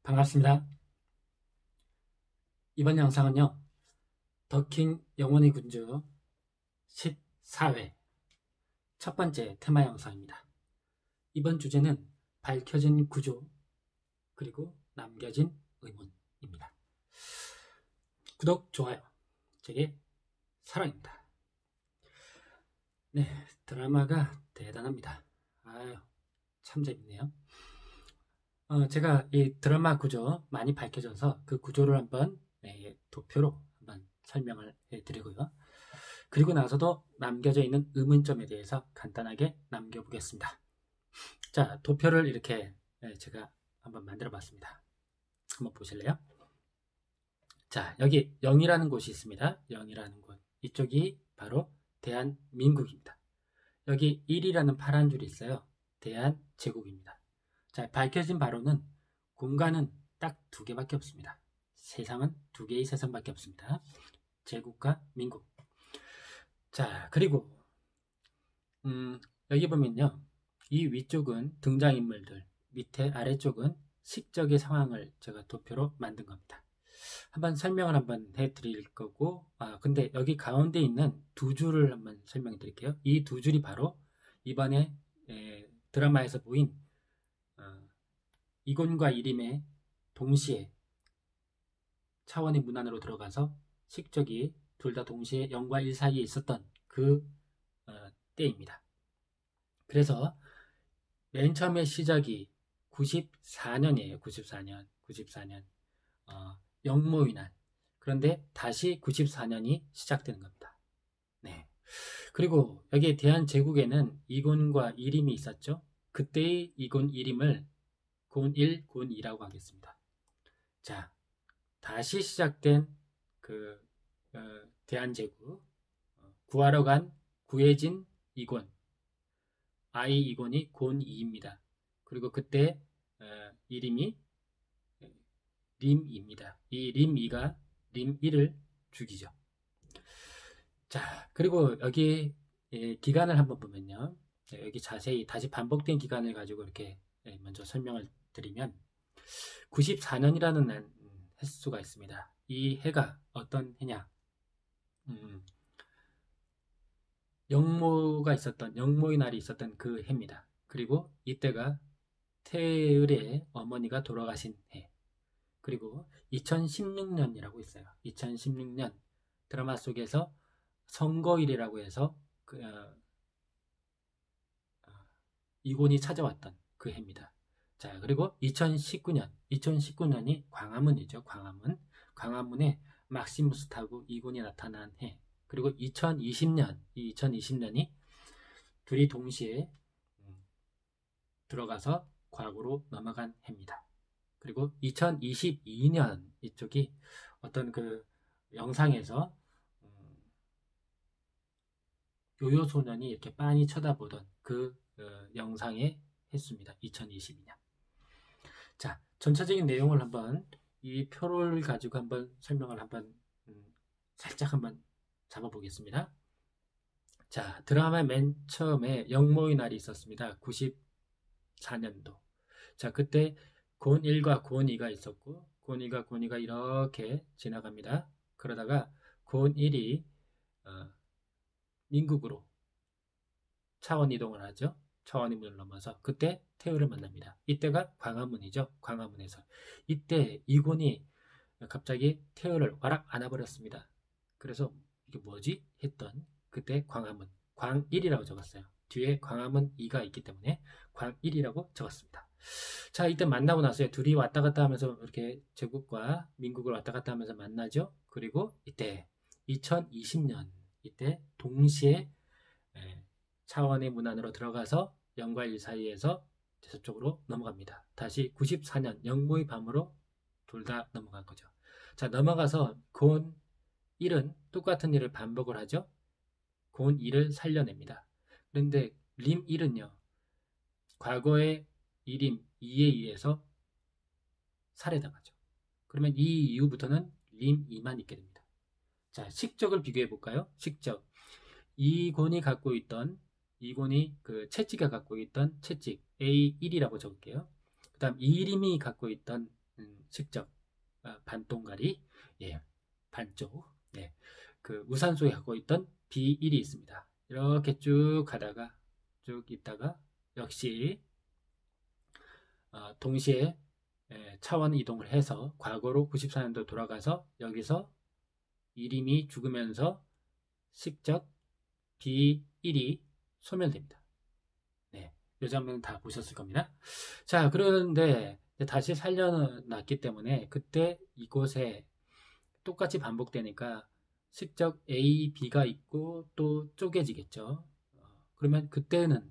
반갑습니다. 이번 영상은요, 더킹 영혼의 군주 14회 첫 번째 테마 영상입니다. 이번 주제는 밝혀진 구조 그리고 남겨진 의문입니다. 구독, 좋아요, 제게 사랑입니다. 네, 드라마가 대단합니다. 아유, 참 재밌네요. 제가 이 드라마 구조 많이 밝혀져서 그 구조를 한번 도표로 한번 설명을 해드리고요. 그리고 나서도 남겨져 있는 의문점에 대해서 간단하게 남겨보겠습니다. 자, 도표를 이렇게 제가 한번 만들어 봤습니다. 한번 보실래요? 자, 여기 0이라는 곳이 있습니다. 0이라는 곳. 이쪽이 바로 대한민국입니다. 여기 1이라는 파란 줄이 있어요. 대한제국입니다. 자, 밝혀진 바로는 공간은 딱 두 개밖에 없습니다. 세상은 두 개의 세상밖에 없습니다. 제국과 민국. 자, 그리고 여기 보면요, 이 위쪽은 등장인물들, 밑에 아래쪽은 식적의 상황을 제가 도표로 만든 겁니다. 한번 설명을 한번 해드릴 거고, 근데 여기 가운데 있는 두 줄을 한번 설명해 드릴게요. 이 두 줄이 바로 이번에 드라마에서 보인 이곤과 이림의 동시에 차원의 문 안으로 들어가서 식적이 둘 다 동시에 0과 1 사이에 있었던 그 때입니다. 그래서 맨 처음에 시작이 94년이에요. 94년 영모의 날. 그런데 다시 94년이 시작되는 겁니다. 네. 그리고 여기 대한제국에는 이곤과 이림이 있었죠. 그때의 이곤 이림을 곤 1, 곤 2라고 하겠습니다. 자, 다시 시작된 그 대한제국, 구하러 간 구해진 이곤, 아이 이곤이 곤 2입니다. 그리고 그때 이림이 림 2입니다. 이 림 2가 림 1을 죽이죠. 자, 그리고 여기 기간을 한번 보면요, 여기 자세히 다시 반복된 기간을 가지고 이렇게 먼저 설명을 드리면 94년이라는 횟수가 있습니다. 이 해가 어떤 해냐? 영모가 있었던, 영모의 날이 있었던 그 해입니다. 그리고 이때가 태을의 어머니가 돌아가신 해. 그리고 2016년이라고 있어요. 2016년 드라마 속에서 선거일이라고 해서 이곤이 찾아왔던 그 해입니다. 자, 그리고 2019년이 광화문이죠. 광화문에 막시무스 타고 이곤이 나타난 해. 그리고 2020년이 둘이 동시에 들어가서 과거로 넘어간 해입니다. 그리고 2022년 이쪽이 어떤 그 영상에서 요요소년이 이렇게 빤히 쳐다보던 그 영상의 횟수입니다. 2022년. 자, 전체적인 내용을 한번 이 표를 가지고 한번 설명을 한번 살짝 한번 잡아보겠습니다. 자, 드라마 맨 처음에 영모의 날이 있었습니다. 94년도. 자, 그때 곤 1과 곤 2가 있었고, 곤 2가 이렇게 지나갑니다. 그러다가 곤 1이 민국으로 차원 이동을 하죠. 차원의 문을 넘어서 그때 태을을 만납니다. 이때가 광화문이죠. 광화문에서 이때 이곤이 갑자기 태을을 와락 안아버렸습니다. 그래서 이게 뭐지? 했던 그때 광화문, 광1이라고 적었어요. 뒤에 광화문 2가 있기 때문에 광1이라고 적었습니다. 자, 이때 만나고 나서요, 둘이 왔다 갔다 하면서 이렇게 제국과 민국을 왔다 갔다 하면서 만나죠. 그리고 이때 2020년 이때 동시에 차원의 문 안으로 들어가서 0과 1 사이에서 저쪽으로 넘어갑니다. 다시 94년 영모의 밤으로 둘 다 넘어간 거죠. 자, 넘어가서 곤 1은 똑같은 일을 반복을 하죠. 곤 2를 살려냅니다. 그런데 림 1은요, 과거의 이림 2에 의해서 살해당하죠. 그러면 이 이후부터는 림 2만 있게 됩니다. 자, 식적을 비교해 볼까요? 식적. 이곤이 그 채찍가 갖고 있던 채찍 A1이라고 적을게요. 그 다음 이림이 갖고 있던 식적, 반동가리, 예, 반쪽, 네, 그 무산소에 갖고 있던 B1이 있습니다. 이렇게 쭉 가다가 쭉 있다가 역시 동시에 차원 이동을 해서 과거로 94년도 돌아가서 여기서 이림이 죽으면서 식적 B1이 소멸됩니다. 네, 이 장면 다 보셨을 겁니다. 자, 그런데 다시 살려놨기 때문에 그때 이곳에 똑같이 반복되니까 식적 A, B가 있고 또 쪼개지겠죠. 그러면 그때는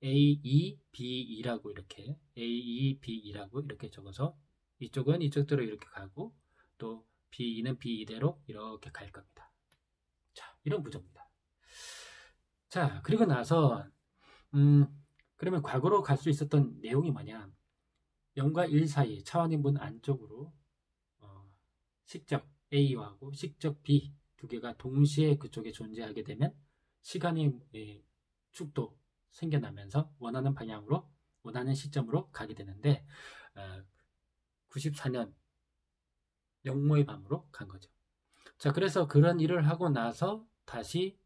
A2, B2라고 이렇게 A2, B2라고 이렇게 적어서 이쪽은 이쪽대로 이렇게 가고 또 B2는 B2대로 이렇게 갈 겁니다. 자, 이런 구조입니다. 자, 그리고 나서 그러면 과거로 갈 수 있었던 내용이 뭐냐? 0과 1 사이 차원인분 안쪽으로 식적 A하고 식적 B 두 개가 동시에 그쪽에 존재하게 되면 시간의 축도 생겨나면서 원하는 방향으로 원하는 시점으로 가게 되는데 94년 영모의 밤으로 간 거죠. 자, 그래서 그런 일을 하고 나서 다시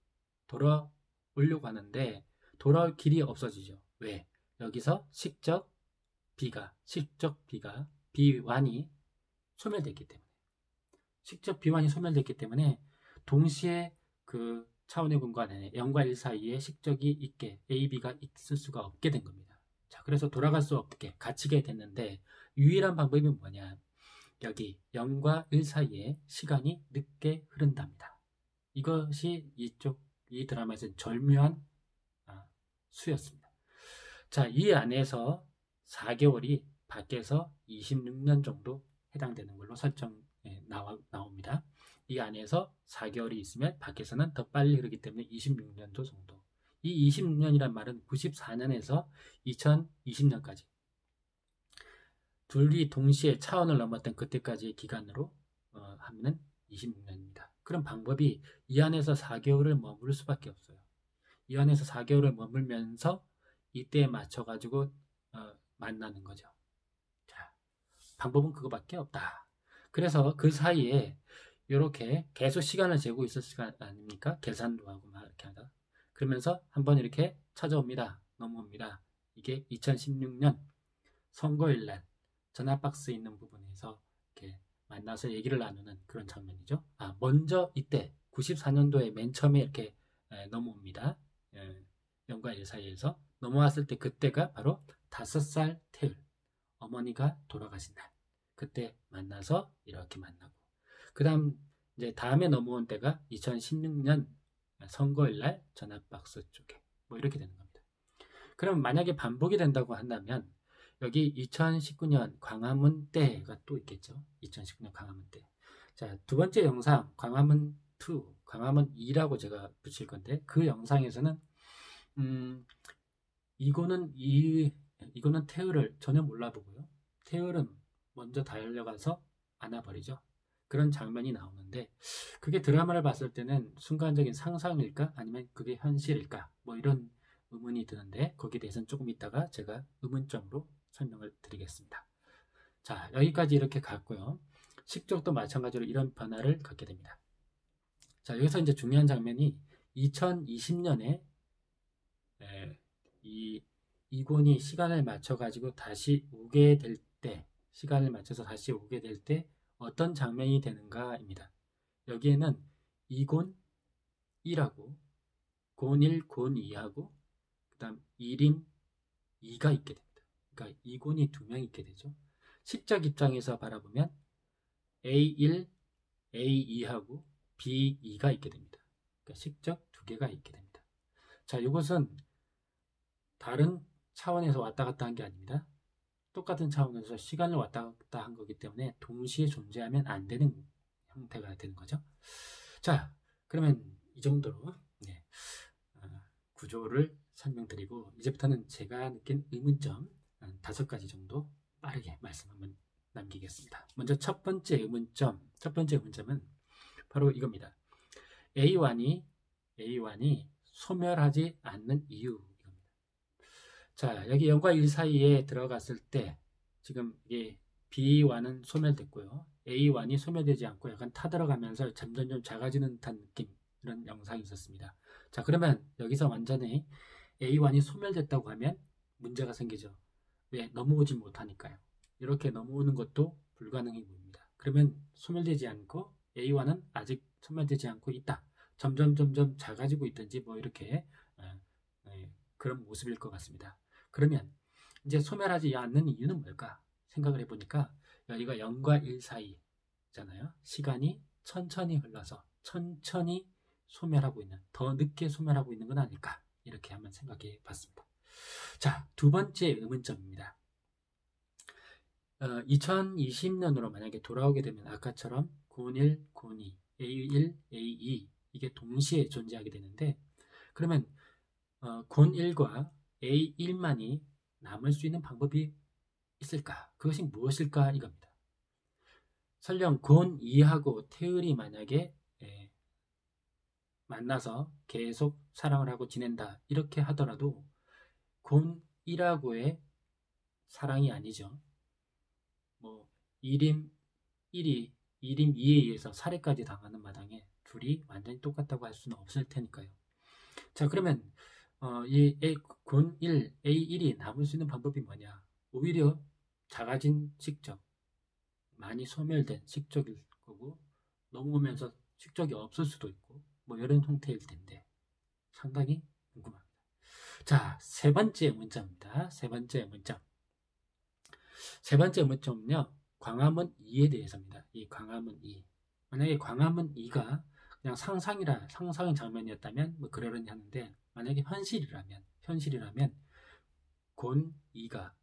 돌아오려고 하는데 돌아올 길이 없어지죠. 왜? 여기서 식적 B가 B1이 소멸됐기 때문에 식적 B1이 소멸됐기 때문에 동시에 그 차원의 공간에 0과 1 사이에 식적이 있게 A, B가 있을 수가 없게 된 겁니다. 자, 그래서 돌아갈 수 없게 갇히게 됐는데 유일한 방법이 뭐냐? 여기 0과 1 사이에 시간이 늦게 흐른답니다. 이것이 이 드라마에서 절묘한 수였습니다. 자, 이 안에서 4개월이 밖에서 26년 정도 해당되는 걸로 나옵니다. 이 안에서 4개월이 있으면 밖에서는 더 빨리 흐르기 때문에 26년도 정도. 이 26년이란 말은 94년에서 2020년까지 둘이 동시에 차원을 넘었던 그때까지의 기간으로 하면 26년입니다. 그런 방법이 이 안에서 4개월을 머물 수밖에 없어요. 이 안에서 4개월을 머물면서 이때에 맞춰가지고 만나는 거죠. 자, 방법은 그거밖에 없다. 그래서 그 사이에 이렇게 계속 시간을 재고 있었을 거 아닙니까? 계산도 하고 막 이렇게 하다. 그러면서 한번 이렇게 찾아옵니다. 넘어옵니다. 이게 2016년 선거일 날 전화박스에 있는 부분에서 이렇게 만나서 얘기를 나누는 그런 장면이죠. 먼저 이때 94년도에 맨 처음에 이렇게 넘어옵니다. 0과 1 사이에서 넘어왔을 때 그때가 바로 5살 태을 어머니가 돌아가신 날 그때 만나서 이렇게 만나고 그 다음 이제 다음에 넘어온 때가 2016년 선거일 날 전화박스 쪽에 뭐 이렇게 되는 겁니다. 그럼 만약에 반복이 된다고 한다면 여기 2019년 광화문 때가 또 있겠죠. 2019년 광화문 때. 자, 두 번째 영상 광화문 2, 광화문 2라고 제가 붙일 건데 그 영상에서는 이거는 태을을 전혀 몰라보고요. 태을은 먼저 달려가서 안아버리죠. 그런 장면이 나오는데 그게 드라마를 봤을 때는 순간적인 상상일까? 아니면 그게 현실일까? 뭐 이런 의문이 드는데 거기에 대해서는 조금 이따가 제가 의문점으로 설명을 드리겠습니다. 자, 여기까지 이렇게 갔고요. 식적도 마찬가지로 이런 변화를 갖게 됩니다. 자, 여기서 이제 중요한 장면이 2020년에 이곤이 시간을 맞춰가지고 다시 오게 될 때, 시간을 맞춰서 다시 오게 될 때 어떤 장면이 되는가입니다. 여기에는 이곤 1하고 곤 1, 곤 2하고 그 다음 1인 2가 있게 됩니다. 그러니까 이곤이 2명 있게 되죠. 식적 입장에서 바라보면 A1, A2하고 B2가 있게 됩니다. 그러니까 식적 2개가 있게 됩니다. 자, 이것은 다른 차원에서 왔다 갔다 한 게 아닙니다. 똑같은 차원에서 시간을 왔다 갔다 한 거기 때문에 동시에 존재하면 안 되는 형태가 되는 거죠. 자, 그러면 이 정도로 구조를 설명드리고 이제부터는 제가 느낀 의문점 5가지 정도 빠르게 말씀 한번 남기겠습니다. 먼저 첫 번째 의문점은 바로 이겁니다. A1이 소멸하지 않는 이유 이겁니다. 자, 여기 0과 1 사이에 들어갔을 때 지금 이게 B1은 소멸됐고요. A1이 소멸되지 않고 약간 타들어가면서 점점점 작아지는 듯한 느낌, 이런 영상이 있었습니다. 자, 그러면 여기서 완전히 A1이 소멸됐다고 하면 문제가 생기죠. 왜? 넘어오지 못하니까요. 이렇게 넘어오는 것도 불가능해 보입니다. 그러면 소멸되지 않고 A1은 아직 소멸되지 않고 있다. 점점 작아지고 있든지 뭐 이렇게 그런 모습일 것 같습니다. 그러면 이제 소멸하지 않는 이유는 뭘까? 생각을 해보니까 여기가 0과 1 사이잖아요. 시간이 천천히 흘러서 천천히 소멸하고 있는, 더 늦게 소멸하고 있는 건 아닐까, 이렇게 한번 생각해 봤습니다. 자, 두 번째 의문점입니다. 2020년으로 만약에 돌아오게 되면 아까처럼 곤 1, 곤 2, A1, A2 이게 동시에 존재하게 되는데, 그러면 곤 1과 A1만이 남을 수 있는 방법이 있을까? 그것이 무엇일까? 이겁니다. 설령 곤 2하고 태을이 만약에 만나서 계속 사랑을 하고 지낸다, 이렇게 하더라도 곤 1하고의 사랑이 아니죠. 뭐 1임 1이 1임 2에 의해서 살해까지 당하는 마당에 둘이 완전히 똑같다고 할 수는 없을 테니까요. 자, 그러면 이 곤 1, A1이 남을 수 있는 방법이 뭐냐? 오히려 작아진 식적, 많이 소멸된 식적일 거고, 넘어오면서 식적이 없을 수도 있고, 뭐 이런 형태일 텐데 상당히 궁금합니다. 자, 세 번째 문자입니다. 세 번째 문자. 세 번째 문자는요, 광화문 2에 대해서입니다. 이 광화문 2. 만약에 광화문 2가 그냥 상상의 장면이었다면 뭐 그러려니 하는데, 만약에 현실이라면 곤 2가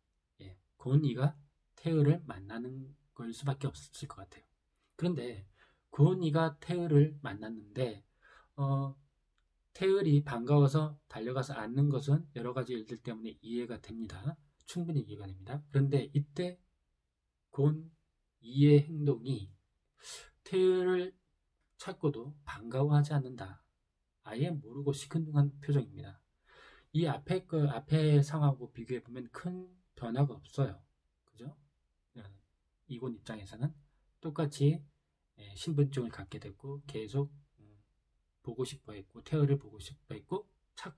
곤 2가 태을을 만나는 걸 수밖에 없을 것 같아요. 그런데 곤 2가 태을을 만났는데 태을이 반가워서 달려가서 안는 것은 여러 가지 일들 때문에 이해가 됩니다. 충분히 이해가 됩니다. 그런데 이때 곤 2의 행동이 태을을 찾고도 반가워하지 않는다. 아예 모르고 시큰둥한 표정입니다. 이 앞에 상황하고 비교해 보면 큰 변화가 없어요. 그죠? 이곤 입장에서는 똑같이 신분증을 갖게 됐고 계속 보고 싶어 했고 태을을 보고 싶어 했고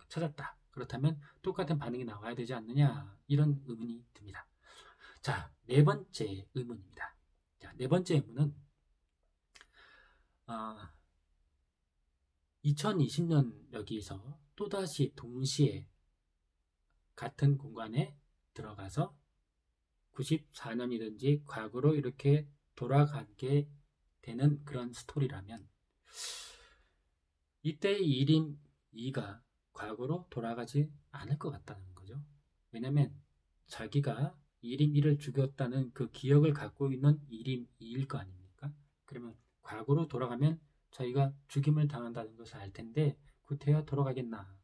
찾았다. 그렇다면 똑같은 반응이 나와야 되지 않느냐, 이런 의문이 듭니다. 자, 네 번째 의문입니다. 자, 네 번째 의문은 2020년 여기서 또다시 동시에 같은 공간에 들어가서 94년이든지 과거로 이렇게 돌아가게 되는 그런 스토리라면, 이때의 1임 2가 과거로 돌아가지 않을 것 같다는 거죠. 왜냐면 자기가 1임 1을 죽였다는 그 기억을 갖고 있는 1임 2일 거 아닙니까? 그러면 과거로 돌아가면 자기가 죽임을 당한다는 것을 알 텐데 구태여 돌아가겠나?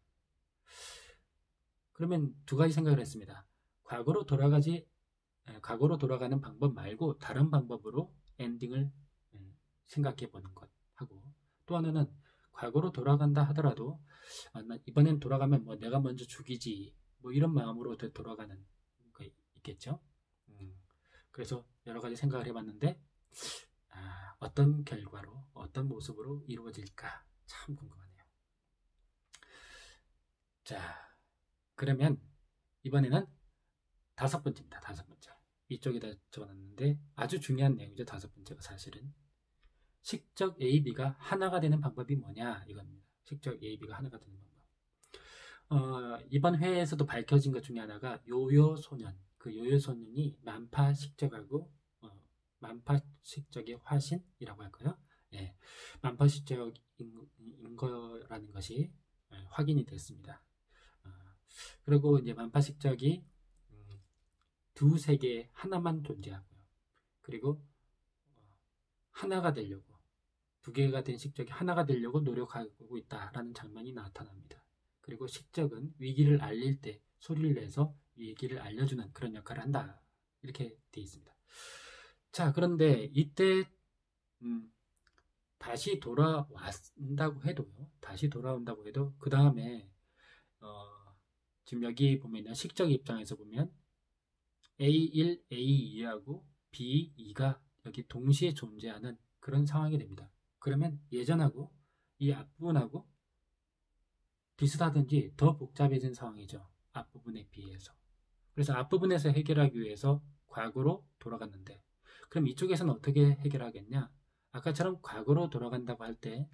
그러면 두 가지 생각을 했습니다. 과거로 돌아가는 방법 말고 다른 방법으로 엔딩을 생각해 보는 것 하고, 또 하나는 과거로 돌아간다 하더라도 이번엔 돌아가면 뭐 내가 먼저 죽이지, 뭐 이런 마음으로 돌아가는 거 있겠죠. 그래서 여러 가지 생각을 해봤는데 어떤 결과로, 어떤 모습으로 이루어질까 참 궁금하네요. 자, 그러면 이번에는 다섯 번째입니다. 다섯 번째. 이쪽에다 적어놨는데 아주 중요한 내용이죠. 다섯 번째가 사실은 식적 AB가 하나가 되는 방법이 뭐냐, 이겁니다. 식적 AB가 하나가 되는 방법. 이번 회에서도 밝혀진 것 중에 하나가 요요소년. 그 요요소년이 만파식적하고 만파식적의 화신이라고 할까요? 예, 만파식적인 거라는 것이 확인이 됐습니다. 그리고 이제 만파식적이 두 세계에 하나만 존재하고요. 그리고 하나가 되려고, 두 개가 된 식적이 하나가 되려고 노력하고 있다라는 장면이 나타납니다. 그리고 식적은 위기를 알릴 때 소리를 내서 위기를 알려주는 그런 역할을 한다, 이렇게 되어 있습니다. 자, 그런데 이때 다시 돌아온다고 해도 그 다음에 지금 여기 보면 식적 입장에서 보면 A1, A2하고 B, E가 여기 동시에 존재하는 그런 상황이 됩니다. 그러면 예전하고 이 앞부분하고 비슷하든지 더 복잡해진 상황이죠. 앞부분에 비해서. 그래서 앞부분에서 해결하기 위해서 과거로 돌아갔는데, 그럼 이쪽에서는 어떻게 해결하겠냐? 아까처럼 과거로 돌아간다고 할 때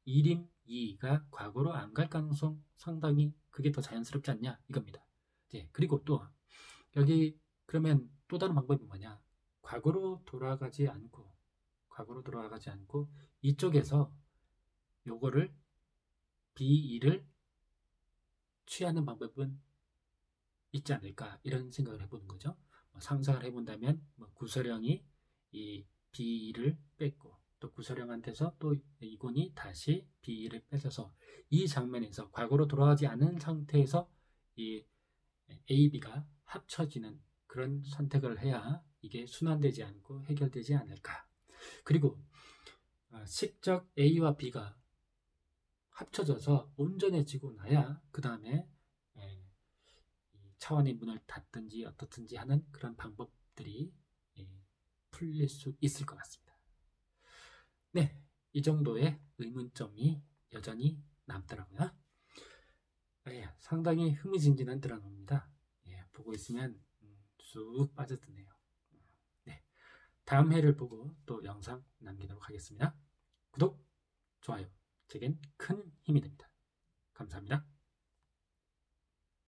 1임 2가 과거로 안 갈 가능성 상당히 그게 더 자연스럽지 않냐? 이겁니다. 예, 그리고 또 여기 그러면 또 다른 방법이 뭐냐? 과거로 돌아가지 않고 이쪽에서 요거를 B2를 취하는 방법은 있지 않을까, 이런 생각을 해보는 거죠. 상상을 해본다면 구서령이 이 B를 뺏고 또 구서령한테서 또 이곤이 다시 B를 뺏어서 이 장면에서 과거로 돌아가지 않은 상태에서 이 A, B가 합쳐지는 그런 선택을 해야 이게 순환되지 않고 해결되지 않을까. 그리고 식적 A와 B가 합쳐져서 온전해지고 나야 그 다음에 차원의 문을 닫든지 어떻든지 하는 그런 방법들이 풀릴 수 있을 것 같습니다. 네, 이 정도의 의문점이 여전히 남더라고요. 상당히 흥미진진한 드라마입니다. 보고 있으면 쑥 빠져드네요. 네, 다음 회를 보고 또 영상 남기도록 하겠습니다. 구독, 좋아요, 제겐 큰 힘이 됩니다. 감사합니다.